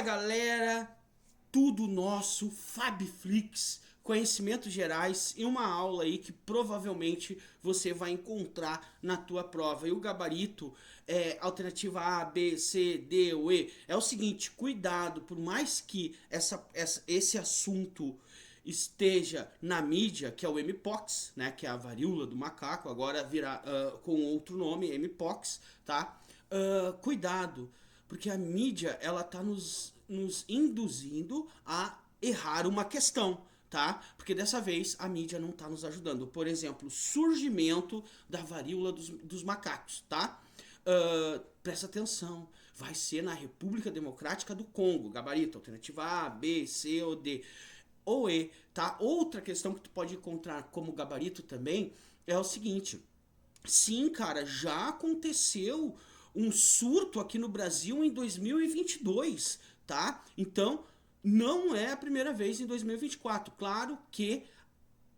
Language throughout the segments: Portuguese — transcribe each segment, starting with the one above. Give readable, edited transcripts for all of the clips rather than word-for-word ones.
galera, tudo nosso, Fabflix, conhecimentos gerais e uma aula aí que provavelmente você vai encontrar na tua prova. E o gabarito é alternativa A, B, C, D ou E. É o seguinte, cuidado, por mais que esse assunto esteja na mídia, que é o Mpox, né, que é a varíola do macaco, agora virá com outro nome, Mpox, tá? Cuidado, porque a mídia ela tá nos induzindo a errar uma questão, tá? Porque dessa vez a mídia não tá nos ajudando. Por exemplo, surgimento da varíola dos macacos, tá? Presta atenção, vai ser na República Democrática do Congo, gabarito, alternativa A, B, C ou D. Ou E, tá? Outra questão que tu pode encontrar como gabarito também é o seguinte. Sim, cara, já aconteceu um surto aqui no Brasil em 2022, tá? Então, não é a primeira vez em 2024. Claro que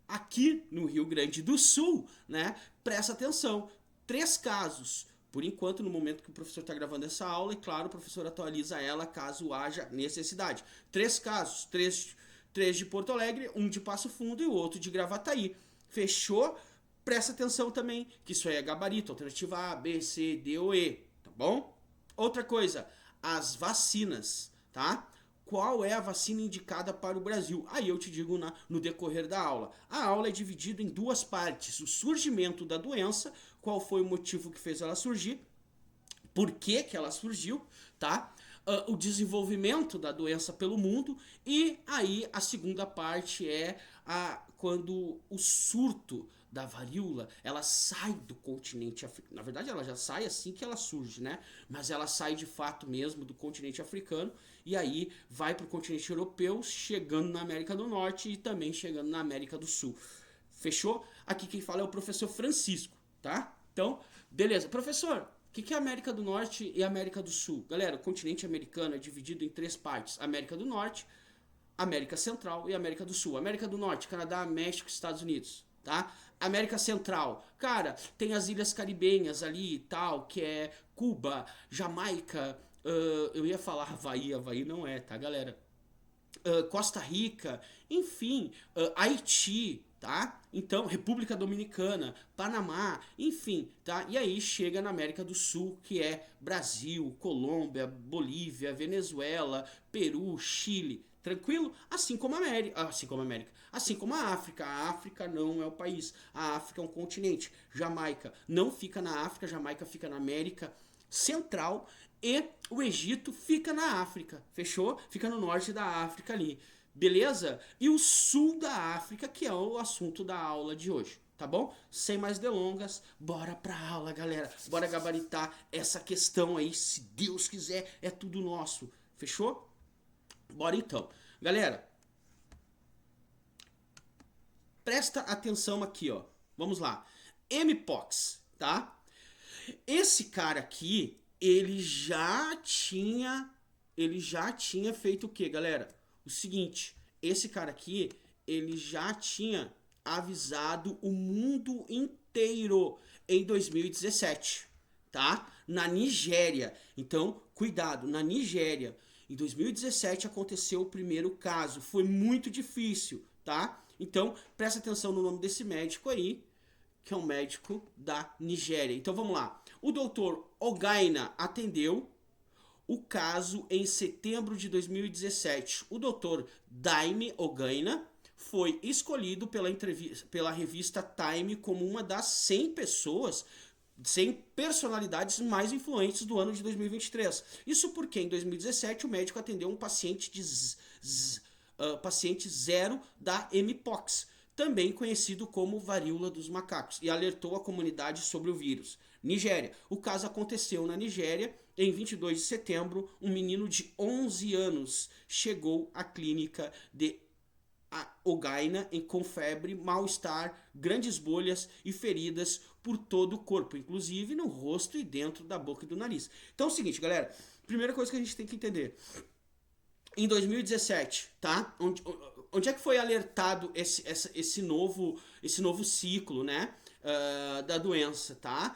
aqui no Rio Grande do Sul, né? Presta atenção. 3 casos. Por enquanto, no momento que o professor está gravando essa aula, e claro, o professor atualiza ela caso haja necessidade. 3 casos, 3 de Porto Alegre, um de Passo Fundo e o outro de Gravataí. Fechou? Presta atenção também, que isso aí é gabarito, alternativa A, B, C, D ou E, tá bom? Outra coisa, as vacinas, tá? Qual é a vacina indicada para o Brasil? Aí eu te digo no decorrer da aula. A aula é dividida em 2 partes. O surgimento da doença, qual foi o motivo que fez ela surgir, por que ela surgiu, tá? O desenvolvimento da doença pelo mundo e aí a segunda parte é quando o surto da varíola, ela sai do continente africano. Na verdade, ela já sai assim que ela surge, né? Mas ela sai de fato mesmo do continente africano e aí vai para o continente europeu, chegando na América do Norte e também chegando na América do Sul. Fechou? Aqui quem fala é o professor Francisco, tá? Então, beleza. Professor, o que é América do Norte e América do Sul? Galera, o continente americano é dividido em 3 partes. América do Norte, América Central e América do Sul. América do Norte, Canadá, México e Estados Unidos, tá? América Central, cara, tem as ilhas caribenhas ali e tal, que é Cuba, Jamaica, eu ia falar Havaí não é, tá, galera? Costa Rica, enfim, Haiti, tá? Então, República Dominicana, Panamá, enfim, tá? E aí chega na América do Sul, que é Brasil, Colômbia, Bolívia, Venezuela, Peru, Chile, tranquilo? Assim como a América, assim como a África. A África não é o país, a África é um continente. Jamaica não fica na África, Jamaica fica na América Central e o Egito fica na África, fechou? Fica no norte da África ali, beleza? E o sul da África, que é o assunto da aula de hoje, tá bom? Sem mais delongas, bora pra aula, galera. Bora gabaritar essa questão aí, se Deus quiser, é tudo nosso, fechou? Bora então. Galera, presta atenção aqui, ó. Vamos lá. Mpox, tá? Esse cara aqui, ele já tinha feito o que, galera? O seguinte, esse cara aqui, ele já tinha avisado o mundo inteiro em 2017, tá? Na Nigéria. Então, cuidado, na Nigéria. Em 2017 aconteceu o primeiro caso, foi muito difícil, tá? Então, presta atenção no nome desse médico aí, que é um médico da Nigéria. Então vamos lá. O doutor Ogaina atendeu o caso em setembro de 2017. O doutor Daime Ogaina foi escolhido pela revista Time como uma das 100 pessoas, 100 personalidades mais influentes do ano de 2023. Isso porque em 2017 o médico atendeu um paciente paciente zero da Mpox, também conhecido como varíola dos macacos, e alertou a comunidade sobre o vírus. Nigéria. O caso aconteceu na Nigéria. Em 22 de setembro, um menino de 11 anos chegou à clínica de Ogaina com febre, mal-estar, grandes bolhas e feridas por todo o corpo, inclusive no rosto e dentro da boca e do nariz. Então é o seguinte, galera. Primeira coisa que a gente tem que entender. Em 2017, tá? Onde é que foi alertado esse novo ciclo, né? da doença, tá?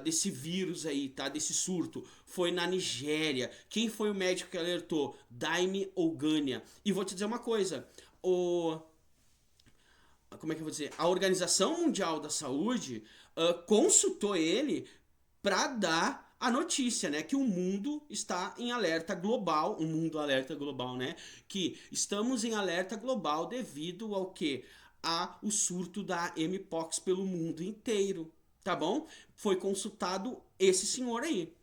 Desse vírus aí, tá? Desse surto. Foi na Nigéria. Quem foi o médico que alertou? Daime Ogania. E vou te dizer uma coisa. Como é que eu vou dizer? A Organização Mundial da Saúde consultou ele para dar a notícia, né, que o mundo está em alerta global, um mundo alerta global, né, que estamos em alerta global devido ao que? O surto da Mpox pelo mundo inteiro, tá bom? Foi consultado esse senhor aí,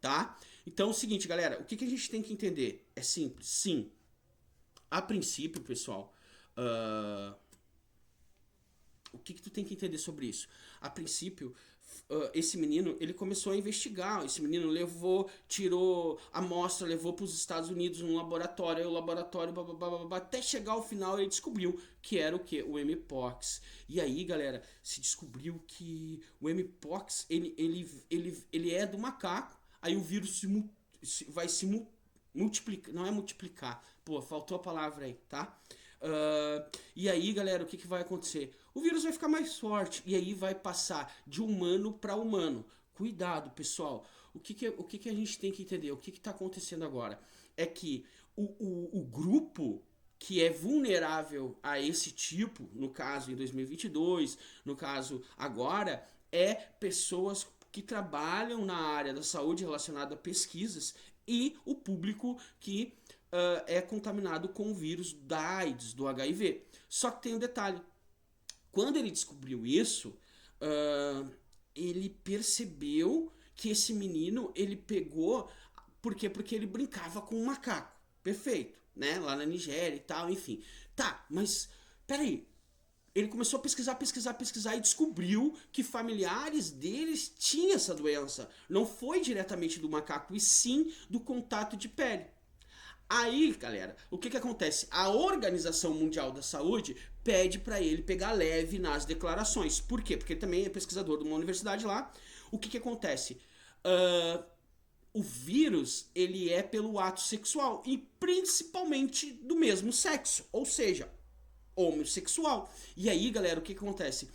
tá? Então é o seguinte, galera, o que a gente tem que entender? É simples, sim. A princípio, pessoal, o que tu tem que entender sobre isso? A princípio, esse menino, ele começou a investigar. Esse menino tirou amostra, levou para os Estados Unidos num laboratório. Aí o laboratório, até chegar ao final, ele descobriu que era o quê? O Mpox. E aí, galera, se descobriu que o Mpox, ele é do macaco. Aí o vírus vai se multiplicar. Não é multiplicar. Pô, faltou a palavra aí, tá? E aí, galera, o que vai acontecer? O vírus vai ficar mais forte e aí vai passar de humano para humano. Cuidado, pessoal. O que a gente tem que entender? O que está acontecendo agora? É que o grupo que é vulnerável a esse tipo, no caso em 2022, no caso agora, é pessoas que trabalham na área da saúde relacionada a pesquisas e o público que é contaminado com o vírus da AIDS, do HIV. Só que tem um detalhe. Quando ele descobriu isso, ele percebeu que esse menino, ele pegou... Por quê? Porque ele brincava com um macaco. Perfeito, né? Lá na Nigéria e tal, enfim. Tá, mas peraí. Ele começou a pesquisar e descobriu que familiares deles tinham essa doença. Não foi diretamente do macaco, e sim do contato de pele. Aí, galera, o que acontece? A Organização Mundial da Saúde pede para ele pegar leve nas declarações. Por quê? Porque ele também é pesquisador de uma universidade lá. O que acontece? O vírus, ele é pelo ato sexual e principalmente do mesmo sexo, ou seja, homossexual. E aí, galera, o que acontece?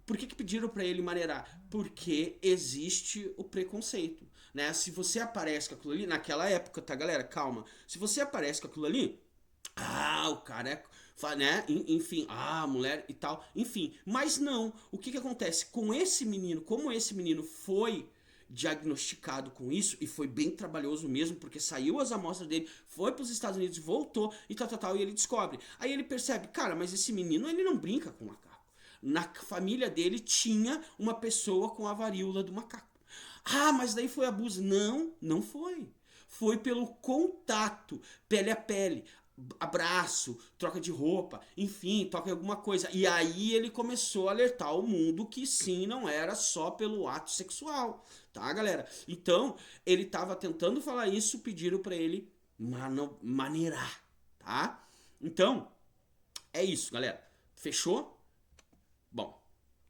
Por que pediram para ele maneirar? Porque existe o preconceito, né? Se você aparece com aquilo ali, naquela época, tá, galera? Calma. Se você aparece com aquilo ali, o cara é, né? Enfim, mulher e tal, enfim. Mas não, o que acontece? Com esse menino, como esse menino foi diagnosticado com isso, e foi bem trabalhoso mesmo, porque saiu as amostras dele, foi para os Estados Unidos, voltou e tal, e ele descobre. Aí ele percebe, cara, mas esse menino, ele não brinca com macaco. Na família dele tinha uma pessoa com a varíola do macaco. Mas daí foi abuso. Não, não foi. Foi pelo contato, pele a pele, abraço, troca de roupa, enfim, toca em alguma coisa. E aí ele começou a alertar o mundo que sim, não era só pelo ato sexual, tá, galera? Então, ele tava tentando falar isso, pediram para ele maneirar, tá? Então, é isso, galera. Fechou? Bom,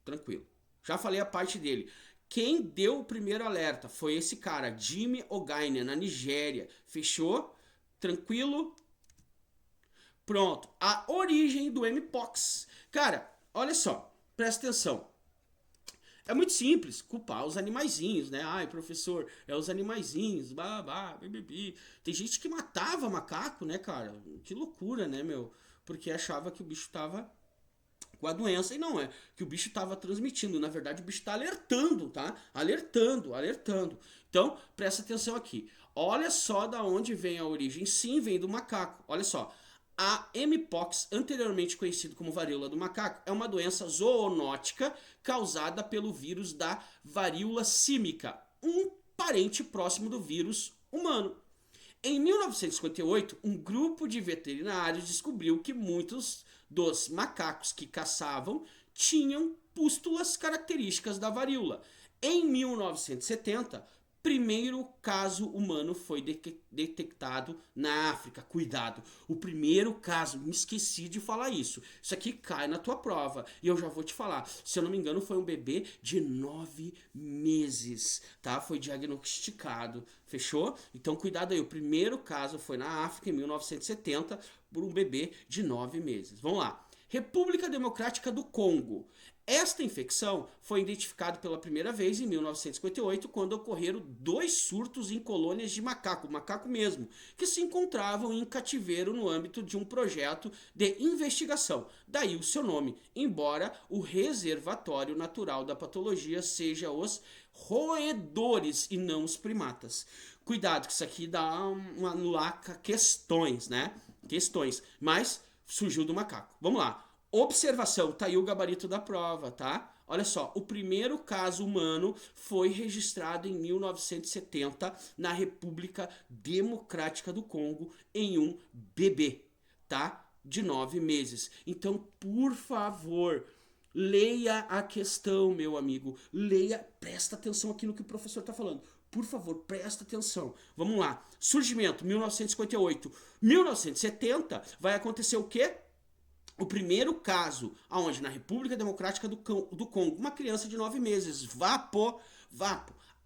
tranquilo. Já falei a parte dele. Quem deu o primeiro alerta foi esse cara, Jimmy Ogania, na Nigéria. Fechou? Tranquilo? Pronto. A origem do Mpox. Cara, olha só. Presta atenção. É muito simples culpar os animaizinhos, né? Ai, professor, é os animaizinhos, bibibi. Tem gente que matava macaco, né, cara? Que loucura, né, meu? Porque achava que o bicho tava com a doença, e não é que o bicho estava transmitindo, na verdade o bicho está alertando, tá? Alertando. Então, presta atenção aqui. Olha só da onde vem a origem. Sim, vem do macaco. Olha só. A Mpox, anteriormente conhecido como varíola do macaco, é uma doença zoonótica causada pelo vírus da varíola símica, um parente próximo do vírus humano. Em 1958, um grupo de veterinários descobriu que muitos dos macacos que caçavam tinham pústulas características da varíola. Em 1970, primeiro caso humano foi detectado na África. Cuidado, o primeiro caso, me esqueci de falar isso. Isso aqui cai na tua prova. E eu já vou te falar. Se eu não me engano, foi um bebê de 9 meses, tá? Foi diagnosticado. Fechou? Então cuidado aí. O primeiro caso foi na África, em 1970, por um bebê de 9 meses. Vamos lá. República Democrática do Congo. Esta infecção foi identificada pela primeira vez em 1958, quando ocorreram 2 surtos em colônias de macaco mesmo, que se encontravam em cativeiro no âmbito de um projeto de investigação. Daí o seu nome, embora o reservatório natural da patologia seja os roedores e não os primatas. Cuidado, que isso aqui dá uma laca questões, né? Questões, mas surgiu do macaco. Vamos lá. Observação, tá aí o gabarito da prova, tá? Olha só, o primeiro caso humano foi registrado em 1970 na República Democrática do Congo em um bebê, tá? De 9 meses. Então, por favor, leia a questão, meu amigo. Leia, presta atenção aqui no que o professor está falando. Por favor, presta atenção. Vamos lá. Surgimento, 1958. 1970 vai acontecer o quê? O primeiro caso, aonde na República Democrática do Congo, uma criança de 9 meses, vapo.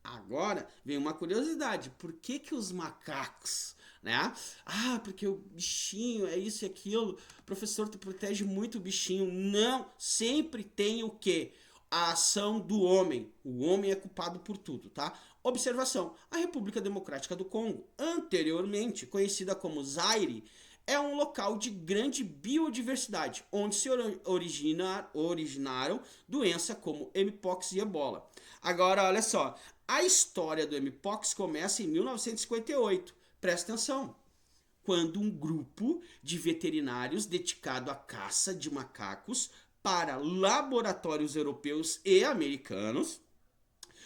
Agora vem uma curiosidade, por que os macacos, né? Ah, porque o bichinho é isso e aquilo, o professor te protege muito o bichinho. Não, sempre tem o quê? A ação do homem. O homem é culpado por tudo, tá? Observação, a República Democrática do Congo, anteriormente conhecida como Zaire, é um local de grande biodiversidade, onde se originaram doenças como Mpox e Ebola. Agora, olha só, a história do Mpox começa em 1958. Presta atenção. Quando um grupo de veterinários dedicado à caça de macacos para laboratórios europeus e americanos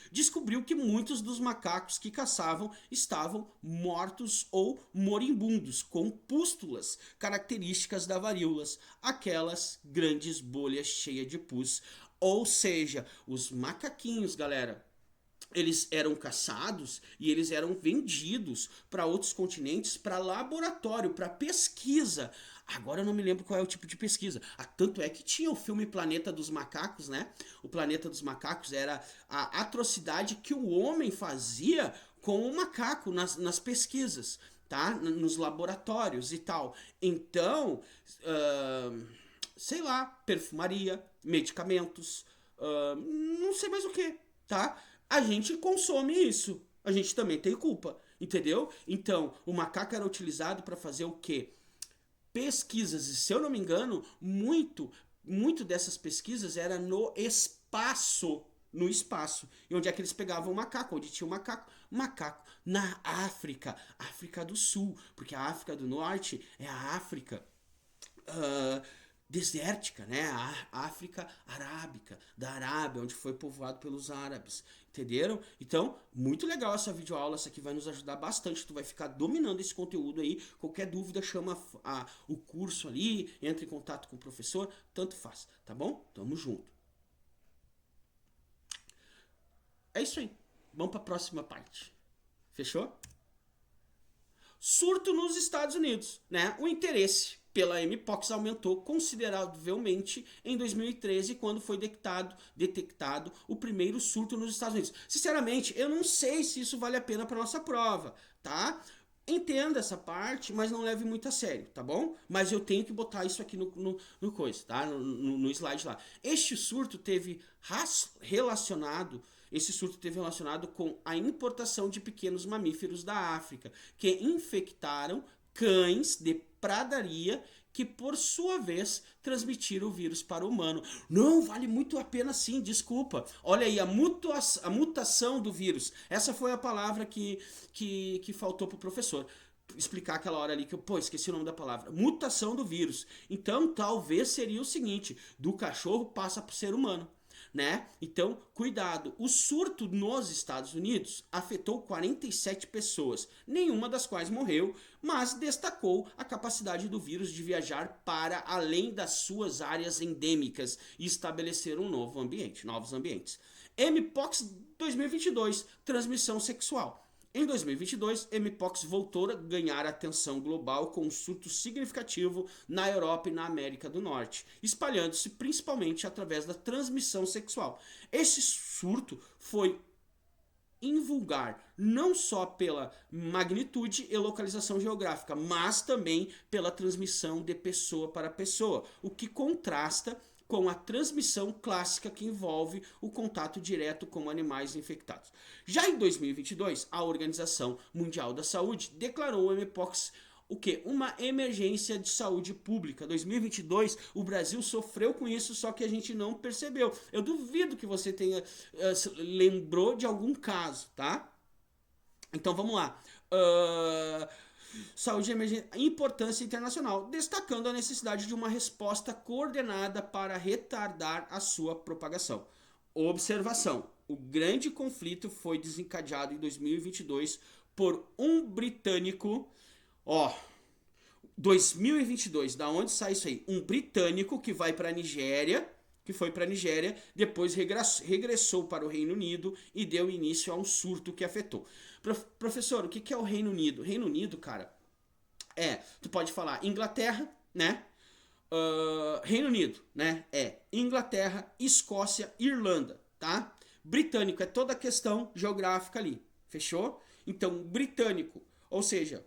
descobriu que muitos dos macacos que caçavam estavam mortos ou moribundos, com pústulas características da varíola, aquelas grandes bolhas cheias de pus. Ou seja, os macaquinhos, galera, eles eram caçados e eles eram vendidos para outros continentes, para laboratório, para pesquisa. Agora eu não me lembro qual é o tipo de pesquisa. Tanto é que tinha o filme Planeta dos Macacos, né? O Planeta dos Macacos era a atrocidade que o homem fazia com o macaco nas pesquisas, tá? Nos laboratórios e tal. Então, sei lá, perfumaria, medicamentos, não sei mais o que, tá? A gente consome isso. A gente também tem culpa, entendeu? Então, o macaco era utilizado para fazer o quê? Pesquisas. E se eu não me engano, muito dessas pesquisas era no espaço. No espaço. E onde é que eles pegavam o macaco? Onde tinha o macaco? Macaco na África. África do Sul. Porque a África do Norte é a África desértica, né? A África arábica, da Arábia, onde foi povoado pelos árabes, entenderam? Então, muito legal essa videoaula, essa aqui vai nos ajudar bastante, tu vai ficar dominando esse conteúdo aí, qualquer dúvida chama o curso ali, entra em contato com o professor, tanto faz, tá bom? Tamo junto. É isso aí, vamos para a próxima parte, fechou? Surto nos Estados Unidos, né? O interesse pela Mpox aumentou consideravelmente em 2013, quando foi detectado o primeiro surto nos Estados Unidos. Sinceramente, eu não sei se isso vale a pena para nossa prova, tá? Entenda essa parte, mas não leve muito a sério, tá bom? Mas eu tenho que botar isso aqui no coisa, tá? No slide lá. Este surto teve relacionado com a importação de pequenos mamíferos da África, que infectaram cães de pradaria, que por sua vez transmitiram o vírus para o humano. Não, vale muito a pena sim, desculpa. Olha aí, a mutação do vírus. Essa foi a palavra que faltou pro professor explicar aquela hora ali, que eu, esqueci o nome da palavra. Mutação do vírus. Então, talvez seria o seguinte, do cachorro passa pro ser humano, né? Então, cuidado. O surto nos Estados Unidos afetou 47 pessoas, nenhuma das quais morreu, mas destacou a capacidade do vírus de viajar para além das suas áreas endêmicas e estabelecer novos ambientes. Mpox 2022, transmissão sexual. Em 2022, Mpox voltou a ganhar atenção global com um surto significativo na Europa e na América do Norte, espalhando-se principalmente através da transmissão sexual. Esse surto foi invulgar, não só pela magnitude e localização geográfica, mas também pela transmissão de pessoa para pessoa, o que contrasta com a transmissão clássica que envolve o contato direto com animais infectados. Já em 2022, a Organização Mundial da Saúde declarou o mpox o que? Uma emergência de saúde pública. 2022, o Brasil sofreu com isso, só que a gente não percebeu. Eu duvido que você tenha lembrou de algum caso, tá? Então vamos lá. Saúde e emergência, importância internacional, destacando a necessidade de uma resposta coordenada para retardar a sua propagação. Observação: o grande conflito foi desencadeado em 2022 por um britânico. Ó, 2022, da onde sai isso aí? Um britânico que vai para a Nigéria, que foi para a Nigéria, depois regressou para o Reino Unido e deu início a um surto que afetou. Professor, o que é o Reino Unido? Reino Unido, cara, tu pode falar Inglaterra, né? Reino Unido, né? Inglaterra, Escócia, Irlanda, tá? Britânico é toda a questão geográfica ali, fechou? Então, britânico, ou seja,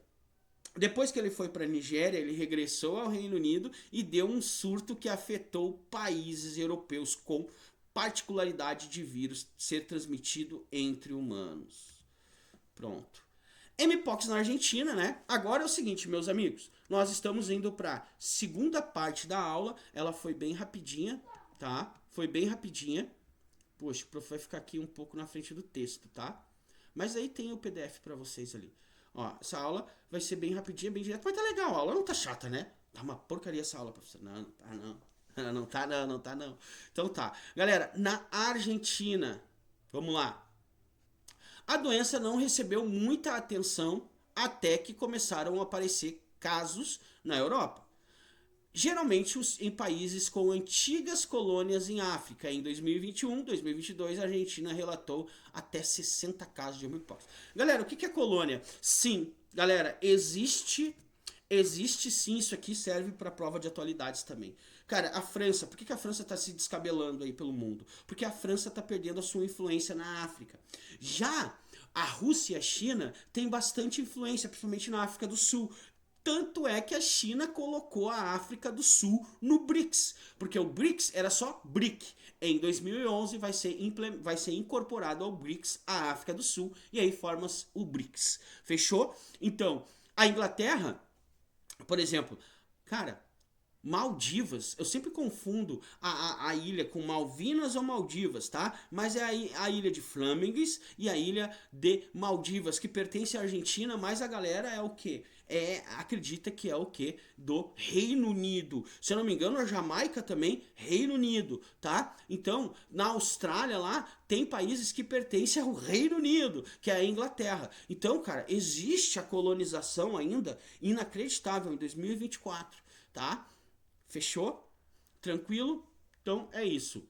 depois que ele foi para a Nigéria, ele regressou ao Reino Unido e deu um surto que afetou países europeus com particularidade de vírus ser transmitido entre humanos. Pronto. Mpox na Argentina, né? Agora é o seguinte, meus amigos, nós estamos indo para a segunda parte da aula. Ela foi bem rapidinha, tá? Foi bem rapidinha. Poxa, o prof vai ficar aqui um pouco na frente do texto, tá? Mas aí tem o PDF para vocês ali. Ó, essa aula vai ser bem rapidinha, bem direta, mas tá legal, a aula não tá chata, né? Tá uma porcaria essa aula, professor. Não, não tá não. Não tá não. Então tá. Galera, na Argentina, vamos lá. A doença não recebeu muita atenção até que começaram a aparecer casos na Europa. Geralmente em países com antigas colônias em África. Em 2021, 2022, a Argentina relatou até 60 casos de mpox. Galera, o que é colônia? Sim, galera, existe sim, isso aqui serve para prova de atualidades também. Cara, a França, por que a França está se descabelando aí pelo mundo? Porque a França está perdendo a sua influência na África. Já a Rússia e a China têm bastante influência, principalmente na África do Sul. Tanto é que a China colocou a África do Sul no BRICS, porque o BRICS era só BRIC. Em 2011 vai ser incorporado ao BRICS a África do Sul e aí forma o BRICS. Fechou? Então, a Inglaterra, por exemplo, cara, Maldivas, eu sempre confundo a ilha com Malvinas ou Maldivas, tá? Mas é a ilha de Flamengues e a ilha de Maldivas, que pertence à Argentina, mas a galera é o quê? Acredita que é o quê? Do Reino Unido. Se eu não me engano, a Jamaica também, Reino Unido, tá? Então, na Austrália lá, tem países que pertencem ao Reino Unido, que é a Inglaterra. Então, cara, existe a colonização ainda inacreditável em 2024, tá? Fechou? Tranquilo? Então é isso.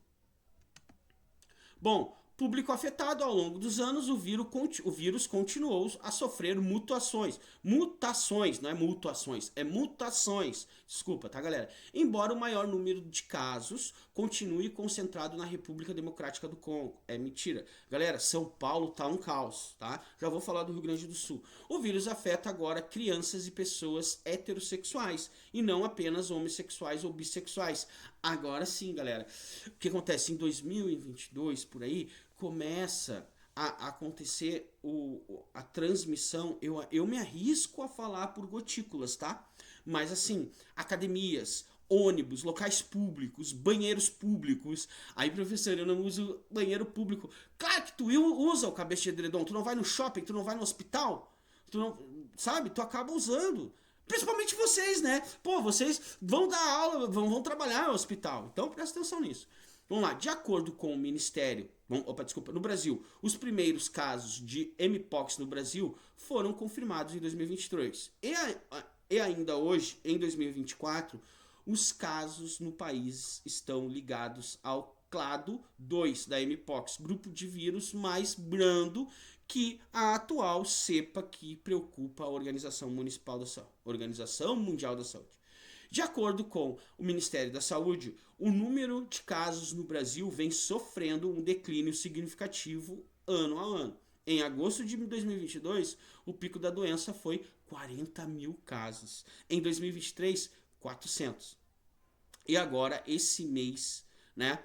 Bom, público afetado ao longo dos anos, o vírus continuou a sofrer mutações. Mutações, não é mutuações, é mutações. Desculpa, tá, galera? Embora o maior número de casos continue concentrado na República Democrática do Congo. É mentira. Galera, São Paulo tá um caos, tá? Já vou falar do Rio Grande do Sul. O vírus afeta agora crianças e pessoas heterossexuais e não apenas homossexuais ou bissexuais. Agora sim, galera. O que acontece em 2022, por aí, começa a acontecer a transmissão, eu me arrisco a falar por gotículas, tá? Mas assim, academias, ônibus, locais públicos, banheiros públicos. Aí, professor, eu não uso banheiro público. Claro que tu usa o cabeça de edredom, tu não vai no shopping, tu não vai no hospital, tu não, sabe? Tu acaba usando. Principalmente vocês, né? Pô, vocês vão dar aula, vão trabalhar no hospital. Então, presta atenção nisso. Vamos lá, de acordo com o Ministério, no Brasil, os primeiros casos de mpox no Brasil foram confirmados em 2023. E ainda hoje, em 2024, os casos no país estão ligados ao clado 2 da mpox, grupo de vírus mais brando que a atual cepa que preocupa a Organização Mundial da Saúde. De acordo com o Ministério da Saúde, o número de casos no Brasil vem sofrendo um declínio significativo ano a ano. Em agosto de 2022, o pico da doença foi 40 mil casos. Em 2023, 400. E agora, esse mês, né,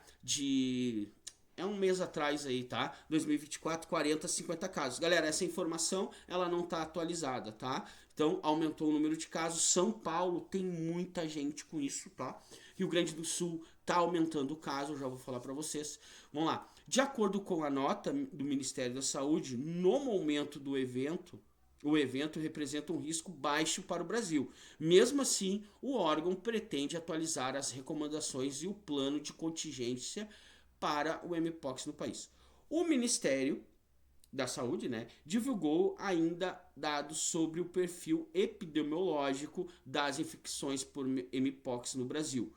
é um mês atrás aí, tá? 2024, 40, 50 casos. Galera, essa informação, ela não tá atualizada, tá? Então, aumentou o número de casos. São Paulo tem muita gente com isso, tá? Rio Grande do Sul tá aumentando o caso, eu já vou falar para vocês. Vamos lá. De acordo com a nota do Ministério da Saúde, no momento do evento, o evento representa um risco baixo para o Brasil. Mesmo assim, o órgão pretende atualizar as recomendações e o plano de contingência para o Mpox no país. O Ministério da Saúde, né, divulgou ainda dados sobre o perfil epidemiológico das infecções por Mpox no Brasil.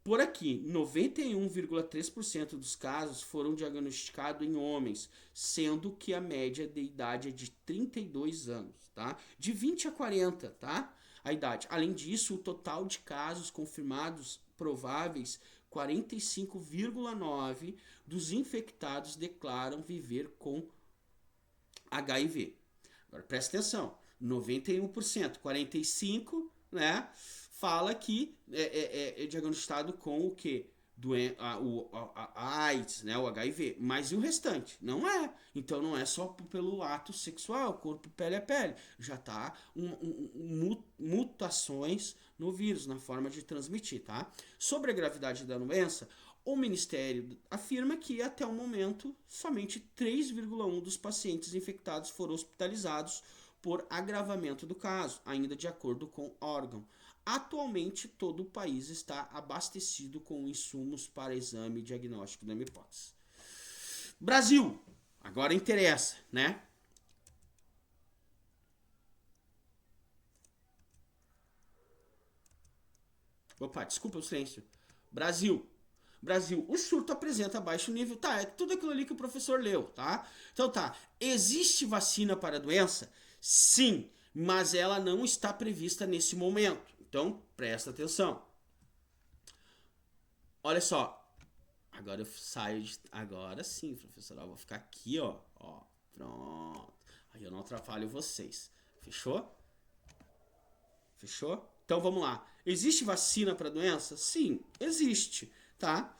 Por aqui, 91,3% dos casos foram diagnosticados em homens, sendo que a média de idade é de 32 anos, tá? De 20 a 40, tá? A idade. Além disso, o total de casos confirmados prováveis, 45,9% dos infectados declaram viver com HIV. Agora presta atenção, 91%, 45%, né? Fala que é diagnosticado com o quê? A AIDS, né? O HIV. Mas e o restante? Não é. Então não é só pelo ato sexual, corpo, pele a pele. Já tá mutações no vírus, na forma de transmitir, tá? Sobre a gravidade da doença, o Ministério afirma que até o momento somente 3,1% dos pacientes infectados foram hospitalizados por agravamento do caso, ainda de acordo com o órgão. Atualmente, todo o país está abastecido com insumos para exame e diagnóstico da Mpox. Brasil, agora interessa, né? Opa, desculpa o silêncio. Brasil, o surto apresenta baixo nível. Tá, é tudo aquilo ali que o professor leu, tá? Então tá, existe vacina para a doença? Sim, mas ela não está prevista nesse momento. Então, presta atenção. Olha só. Agora eu saio de... Agora sim, professor. Eu vou ficar aqui, ó. Pronto. Aí eu não atrapalho vocês. Fechou? Fechou? Então vamos lá. Existe vacina para a doença? Sim, existe, tá?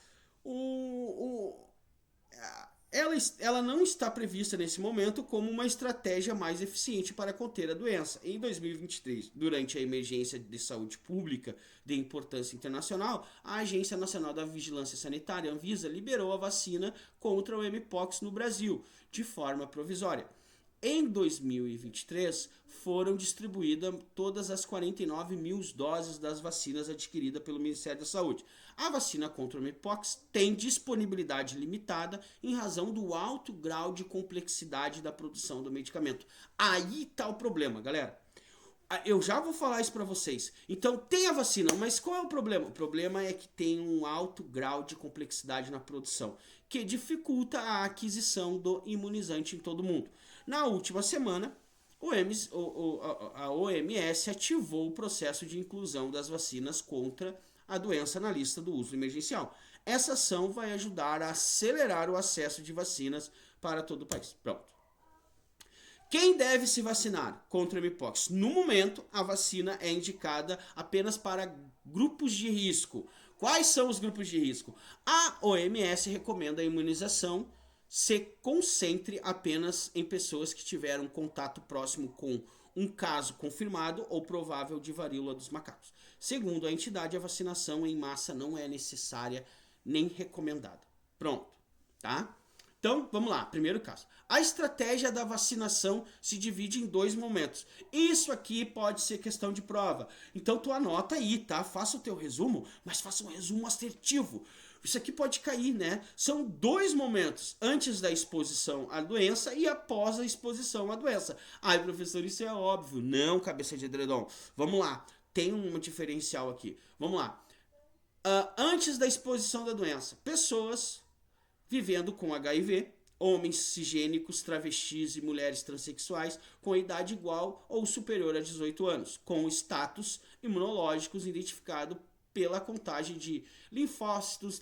Ela não está prevista nesse momento como uma estratégia mais eficiente para conter a doença. Em 2023, durante a emergência de saúde pública de importância internacional, a Agência Nacional da Vigilância Sanitária, Anvisa, liberou a vacina contra o Mpox no Brasil, de forma provisória. Em 2023, foram distribuídas todas as 49 mil doses das vacinas adquiridas pelo Ministério da Saúde. A vacina contra o Mpox tem disponibilidade limitada em razão do alto grau de complexidade da produção do medicamento. Aí tá o problema, galera. Eu já vou falar isso para vocês. Então tem a vacina, mas qual é o problema? O problema é que tem um alto grau de complexidade na produção, que dificulta a aquisição do imunizante em todo mundo. Na última semana, a OMS ativou o processo de inclusão das vacinas contra a doença na lista do uso emergencial. Essa ação vai ajudar a acelerar o acesso de vacinas para todo o país. Pronto. Quem deve se vacinar contra o Mpox? No momento, a vacina é indicada apenas para grupos de risco. Quais são os grupos de risco? A OMS recomenda a imunização se concentre apenas em pessoas que tiveram contato próximo com um caso confirmado ou provável de varíola dos macacos. Segundo a entidade, a vacinação em massa não é necessária nem recomendada. Pronto, tá? Então, vamos lá, primeiro caso. A estratégia da vacinação se divide em 2 momentos. Isso aqui pode ser questão de prova. Então, tu anota aí, tá? Faça o teu resumo, mas faça um resumo assertivo. Isso aqui pode cair, né? São 2 momentos, antes da exposição à doença e após a exposição à doença. Ai, professor, isso é óbvio. Não, cabeça de edredom. Vamos lá, tem um diferencial aqui. Vamos lá. Antes da exposição da doença, pessoas vivendo com HIV, homens cisgênicos, travestis e mulheres transexuais com idade igual ou superior a 18 anos, com status imunológicos identificado pela contagem de linfócitos.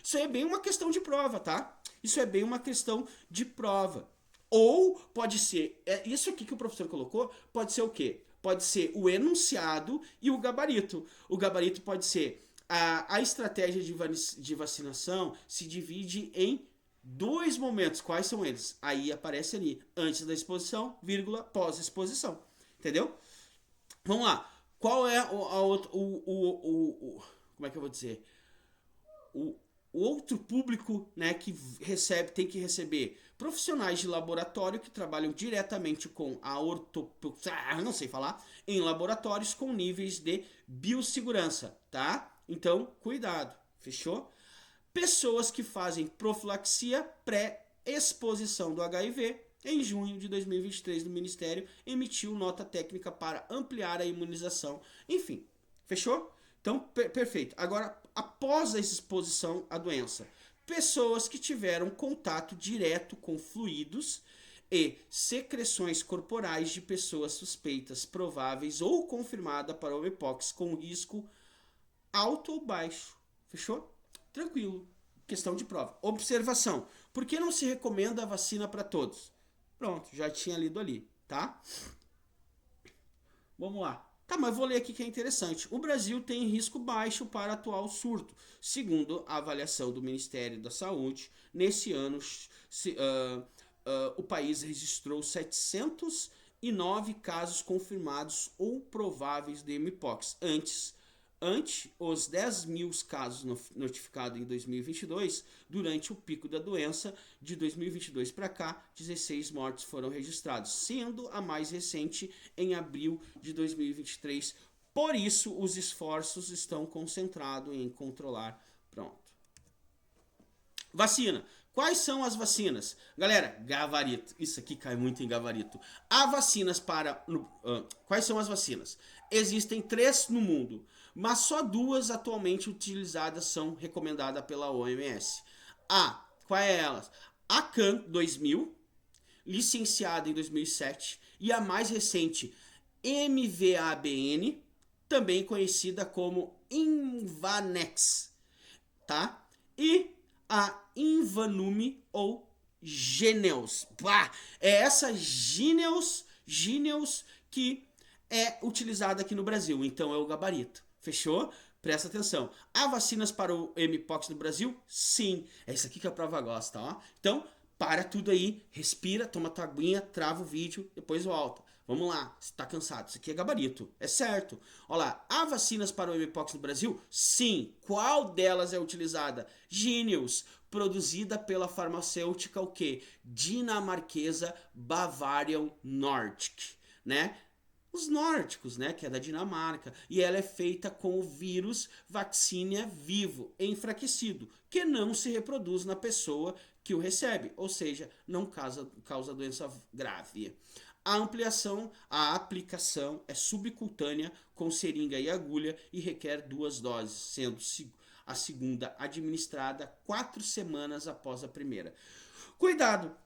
Isso é bem uma questão de prova, tá? Isso é bem uma questão de prova. Ou pode ser, isso aqui que o professor colocou, pode ser o quê? Pode ser o enunciado e o gabarito. O gabarito pode ser a estratégia de vacinação se divide em dois momentos. Quais são eles? Aí aparece ali, antes da exposição, vírgula, pós-exposição. Entendeu? Vamos lá. Qual é como é que eu vou dizer? O, o outro público, né, que tem que receber profissionais de laboratório que trabalham diretamente com a não sei falar, em laboratórios com níveis de biossegurança, tá? Então, cuidado, fechou? Pessoas que fazem profilaxia pré-exposição do HIV. Em junho de 2023, o Ministério emitiu nota técnica para ampliar a imunização. Enfim, fechou? Então, perfeito. Agora, após a exposição à doença, pessoas que tiveram contato direto com fluidos e secreções corporais de pessoas suspeitas, prováveis ou confirmada para o mpox com risco alto ou baixo. Fechou? Tranquilo. Questão de prova. Observação. Por que não se recomenda a vacina para todos? Pronto, já tinha lido ali, tá? Vamos lá. Tá, mas vou ler aqui que é interessante. O Brasil tem risco baixo para atual surto. Segundo a avaliação do Ministério da Saúde, nesse ano o país registrou 709 casos confirmados ou prováveis de mpox. Ante os 10 mil casos notificados em 2022, durante o pico da doença, de 2022 para cá, 16 mortes foram registrados, sendo a mais recente em abril de 2023. Por isso, os esforços estão concentrados em controlar. Pronto. Vacina. Quais são as vacinas? Galera, gabarito. Isso aqui cai muito em gabarito. Há vacinas para... quais são as vacinas? Existem 3 no mundo, mas só 2 atualmente utilizadas são recomendadas pela OMS. Qual é elas? A CAN 2000, licenciada em 2007, e a mais recente, MVABN, também conhecida como Invanex, tá? E a Invanume ou Jynneos. É essa Jynneos que é utilizada aqui no Brasil, então é o gabarito. Fechou? Presta atenção. Há vacinas para o mpox no Brasil? Sim. É isso aqui que a prova gosta, ó. Então, para tudo aí, respira, toma tua aguinha, trava o vídeo, depois volta. Vamos lá, você tá cansado, isso aqui é gabarito, é certo. Olha lá, há vacinas para o mpox no Brasil? Sim. Qual delas é utilizada? Jynneos, produzida pela farmacêutica o quê? Dinamarquesa Bavarian Nordic, né? Os nórdicos, né, que é da Dinamarca, e ela é feita com o vírus vaccinia vivo, enfraquecido, que não se reproduz na pessoa que o recebe, ou seja, não causa doença grave. A aplicação é subcutânea com seringa e agulha e requer 2 doses, sendo a segunda administrada 4 semanas após a primeira. Cuidado!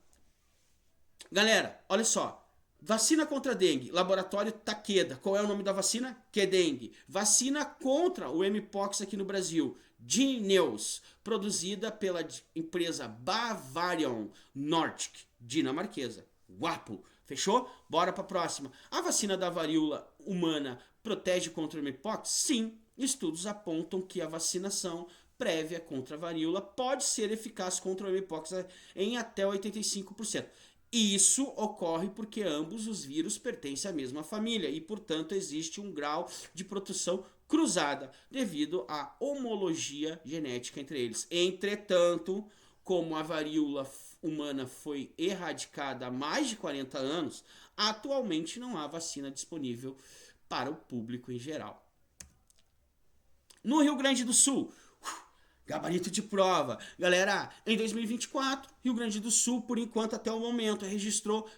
Galera, olha só. Vacina contra dengue, laboratório Takeda. Qual é o nome da vacina? Kedengue. Vacina contra o mpox aqui no Brasil, Jynneos, produzida pela empresa Bavarian Nordic, dinamarquesa. Guapo. Fechou? Bora pra próxima. A vacina da varíola humana protege contra o mpox? Sim. Estudos apontam que a vacinação prévia contra a varíola pode ser eficaz contra o mpox em até 85%. Isso ocorre porque ambos os vírus pertencem à mesma família e, portanto, existe um grau de proteção cruzada devido à homologia genética entre eles. Entretanto, como a varíola humana foi erradicada há mais de 40 anos, atualmente não há vacina disponível para o público em geral. No Rio Grande do Sul, gabarito de prova. Galera, em 2024, Rio Grande do Sul, por enquanto, até o momento, registrou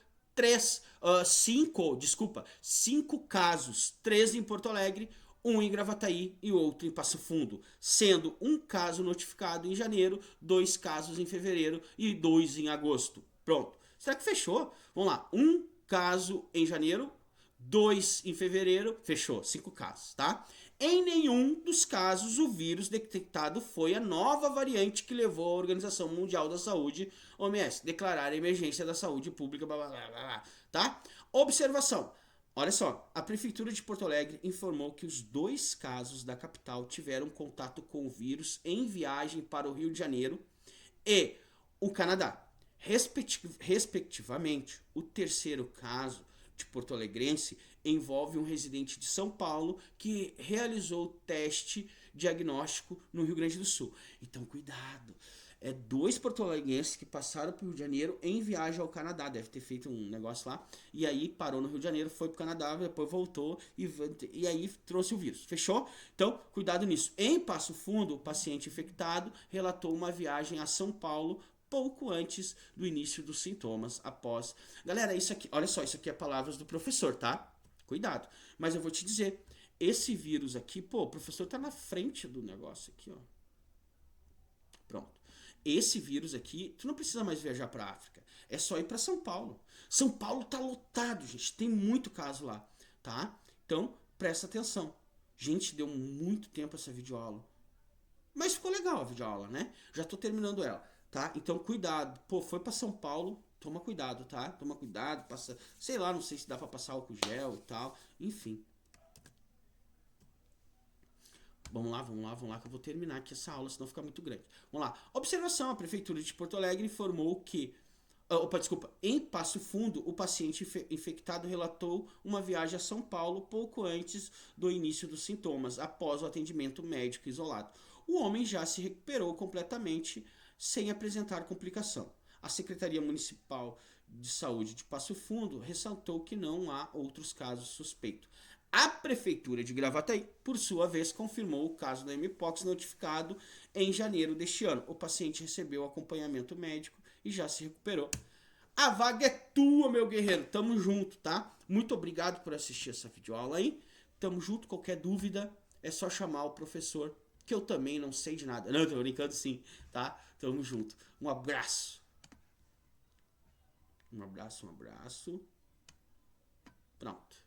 5 casos. 3 em Porto Alegre, 1 em Gravataí e outro em Passo Fundo. Sendo 1 caso notificado em janeiro, 2 casos em fevereiro e 2 em agosto. Pronto. Será que fechou? Vamos lá. 1 caso em janeiro, 2 em fevereiro, fechou, 5 casos, tá? Em nenhum dos casos o vírus detectado foi a nova variante que levou a Organização Mundial da Saúde, OMS, declarar a emergência da saúde pública, blá, blá, blá, blá, tá? Observação. Olha só, a Prefeitura de Porto Alegre informou que os 2 casos da capital tiveram contato com o vírus em viagem para o Rio de Janeiro e o Canadá. Respectivamente, o terceiro caso de porto-alegrense envolve um residente de São Paulo que realizou teste diagnóstico no Rio Grande do Sul. Então, cuidado. 2 porto-alegrenses que passaram para o Rio de Janeiro em viagem ao Canadá. Deve ter feito um negócio lá. E aí parou no Rio de Janeiro, foi para o Canadá, depois voltou e aí trouxe o vírus. Fechou? Então, cuidado nisso. Em Passo Fundo, o paciente infectado relatou uma viagem a São Paulo pouco antes do início dos sintomas, após... Galera, isso aqui, olha só, isso aqui é palavras do professor, tá? Cuidado. Mas eu vou te dizer, esse vírus aqui, pô, o professor tá na frente do negócio aqui, ó. Pronto. Esse vírus aqui, tu não precisa mais viajar pra África. É só ir pra São Paulo. São Paulo tá lotado, gente. Tem muito caso lá, tá? Então, presta atenção. Gente, deu muito tempo essa videoaula. Mas ficou legal a videoaula, né? Já tô terminando ela, tá? Então, cuidado. Pô, foi pra São Paulo, toma cuidado, tá? Toma cuidado, passa... Sei lá, não sei se dá pra passar álcool gel e tal. Enfim. Vamos lá, que eu vou terminar aqui essa aula, senão fica muito grande. Vamos lá. Observação, a Prefeitura de Porto Alegre informou que... desculpa, em Passo Fundo, o paciente infectado relatou uma viagem a São Paulo pouco antes do início dos sintomas, após o atendimento médico isolado. O homem já se recuperou completamente, sem apresentar complicação. A Secretaria Municipal de Saúde de Passo Fundo ressaltou que não há outros casos suspeitos. A Prefeitura de Gravataí, por sua vez, confirmou o caso da Mpox notificado em janeiro deste ano. O paciente recebeu acompanhamento médico e já se recuperou. A vaga é tua, meu guerreiro. Tamo junto, tá? Muito obrigado por assistir essa videoaula aí. Tamo junto. Qualquer dúvida é só chamar o professor, que eu também não sei de nada. Não, tô brincando sim, tá? Tamo junto. Um abraço. Um abraço. Pronto.